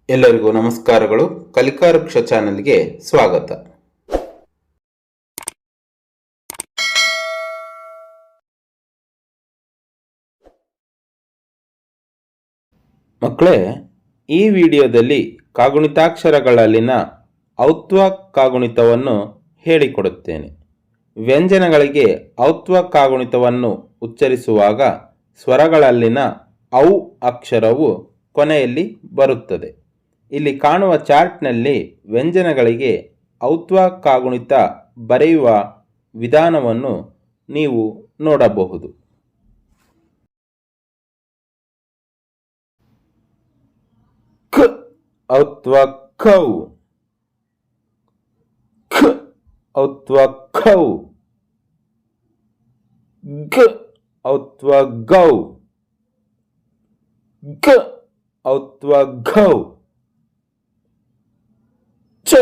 ಎಲ್ಲರಿಗೂ ನಮಸ್ಕಾರಗಳು. ಕಲಿಕಾ ವೃಕ್ಷ ಚಾನೆಲ್ಗೆ ಸ್ವಾಗತ. ಮಕ್ಕಳೇ, ಈ ವಿಡಿಯೋದಲ್ಲಿ ಕಾಗುಣಿತಾಕ್ಷರಗಳಲ್ಲಿನ ಔತ್ವ ಕಾಗುಣಿತವನ್ನು ಹೇಳಿಕೊಡುತ್ತೇನೆ. ವ್ಯಂಜನಗಳಿಗೆ ಔತ್ವ ಕಾಗುಣಿತವನ್ನು ಉಚ್ಚರಿಸುವಾಗ ಸ್ವರಗಳಲ್ಲಿನ ಔ ಅಕ್ಷರವು ಕೊನೆಯಲ್ಲಿ ಬರುತ್ತದೆ. ಇಲ್ಲಿ ಕಾಣುವ ಚಾರ್ಟ್ನಲ್ಲಿ ವ್ಯಂಜನಗಳಿಗೆ ಔತ್ವ ಕಾಗುಣಿತ ಬರೆಯುವ ವಿಧಾನವನ್ನು ನೀವು ನೋಡಬಹುದು. ಕ ಔತ್ವ ಕೌ, ಖ ಔತ್ವ ಖೌ, ಗ ಔತ್ವ ಗೌ, ಗ ಔತ್ವ ಘೌ, ಚ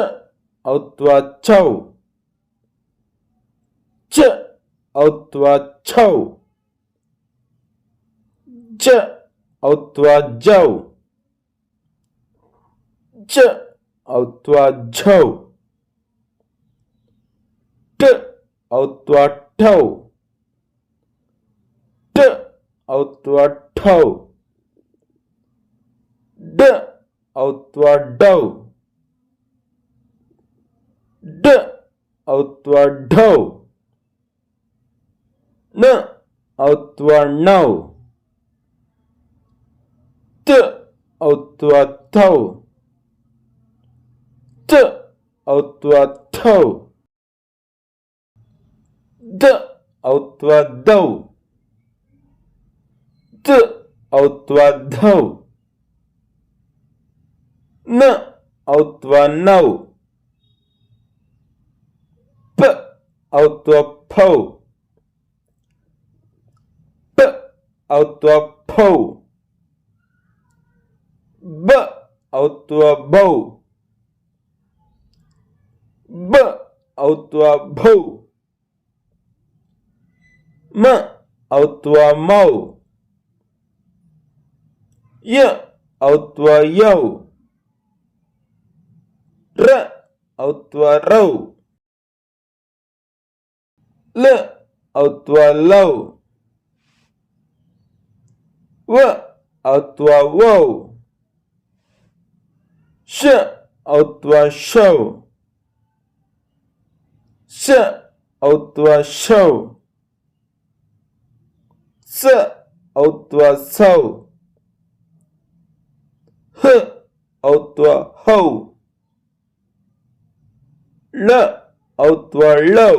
ಔತ್ವ ಛೌ, ಚ ಔತ್ವ ಛೌ, ಜ ಔತ್ವ ಜೌ, ಜ ಔತ್ವ ಝೌ, ಟ ಔತ್ವ ಠೌ, ಟ ಔತ್ವ ಠೌ, ಡ ಔತ್ವ ಡೌ, ಡ ಔತ್ವ ಢೌ, ನ ಔತ್ವ ಣೌ, ತ ಔತ್ವ ಥೌ, ತ ಔತ್ವ ಥೌ, ದ ಔತ್ವ ದೌ, ತ ಔತ್ವ ಧೌ, ನ ಔತ್ವ ನೌ, ಪ ಔತ್ವ ಫೌ, ಪ ಔತ್ವ ಫೌ, ಬ ಔತ್ವ ಬೌ, ಬ ಔತ್ವ ಭೌ, ಮ ಔತ್ವ ಮೌ, ಯ ಔತ್ವ ಯೌ, ರ ಔತ್ವ ರೌ, ಲ ಔತ್ವ ಲೌ, ವ ಔತ್ವ ವೌ, ಶ ಔತ್ವ ಶೌ, ಸ ಔತ್ವ ಶೌ, ಸ ಔತ್ವ ಸೌ, ಹ ಔತ್ವ ಹೌ, ಳ ಔತ್ವ ಲೌ,